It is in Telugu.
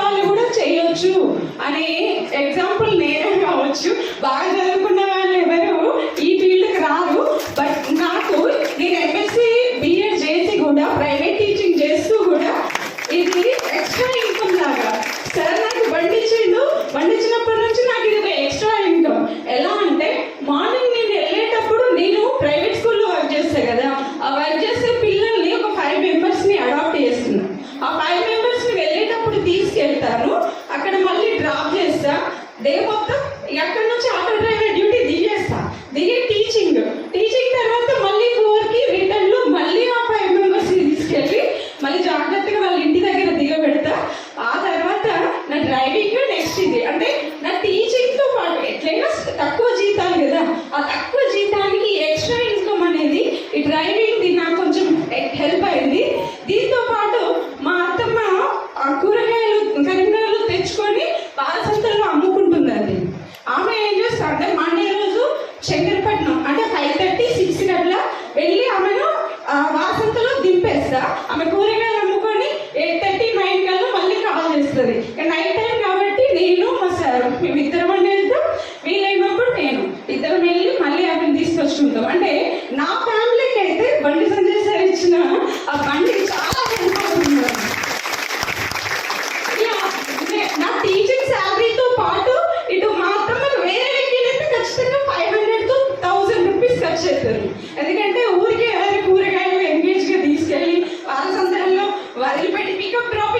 వాళ్ళు కూడా చేయొచ్చు అనే ఎగ్జాంపుల్ నేనే కావచ్చు. బాగా చదువుకున్న వాళ్ళు ఎవరు ఈ ఫీల్డ్కి రారు. బట్ నాకు నేను ఎంఎస్సి బిఎడ్ చేసి కూడా ప్రైవేట్ టీచింగ్ చేస్తూ కూడా ఇది ఎక్స్ట్రా ఇన్కమ్ లాగా సార్ నాకు బండిచ్చినప్పటి నుంచి నాకు ఇది ఒక ఎక్స్ట్రా ఇన్కమ్. ఎలా అంటే మార్నింగ్ నేను వెళ్ళేటప్పుడు నేను ప్రైవేట్ స్కూల్లో వర్క్ చేస్తాను కదా, ఆ వర్క్ చేసే పిల్లల్ని ఒక 5 మెంబర్స్ని అడాప్ట్ చేస్తున్నాను. ఆ 5 మెంబర్స్ని వెళ్ళేటప్పుడు తీసుకెళ్తాను, అక్కడ మళ్ళీ డ్రాప్ చేస్తా. డే మొత్తం అక్కడ నుంచి ఆటో డ్రైవర్ డ్యూటీ దిగి టీచింగ్ తర్వాత మళ్ళీ 4కి రిటర్న్లో మళ్ళీ ఆ 5 మెంబర్స్ని తీసుకెళ్ళి మళ్ళీ జాగ్రత్తగా వాళ్ళ ఇంటి దగ్గర దిగబెడతా. ఆ తర్వాత నా డ్రైవింగ్ నెక్స్ట్ ఇది అంటే నా టీచింగ్తో పాటు ఎట్లయినా తక్కువ జీతాలు కదా, ఆ తక్కువ జీతానికి ఎక్స్ట్రా ఇన్కమ్ అనేది ఈ డ్రైవింగ్ది నాకు కొంచెం హెల్ప్ అయింది. దీంతో పాటు మా అత్తమ్మ కూరగాయలు కరీంనగర్లో తెచ్చుకొని పాలసంతలో అమ్ముకుంటుందండి. ఆమె ఏం చేస్తా అంటే మండే రోజు శంకరపట్నం అంటే 5:30, 6 గంటల వెళ్ళి ఆమెను వాసంతలో దింపేస్తా. ఆమె కూరగాయలు అమ్ముకొని 8:30, 9 కల్లా మళ్ళీ కాల్ చేస్తుంది. నైట్ టైం కాబట్టి నేను మా సార్ మేమిద్దరం వెళ్తాం, వీలైనప్పుడు నేను ఇద్దరం వెళ్ళి మళ్ళీ ఆమెను తీసుకొచ్చుకుంటాం. అంటే నా ఫ్యామిలీకి అయితే బండి సంజయ్ సార్ ఇచ్చిన ఆ బండి చాలా హెల్ప్ అవుతుంది. నా టీచింగ్ శాలరీతో పాటు ఇటు మా అత్తమ్మకు వేరే వ్యక్తులైతే ఖచ్చితంగా 500 to 1000 రూపీస్ ఖర్చు అవుతారు. ఎందుకంటే ఊరికే కూరగాయలు ఎంగేజ్గా తీసుకెళ్ళి వాళ్ళ సందర్భంలో వదిలిపెట్టి పికప్ డ్రాప్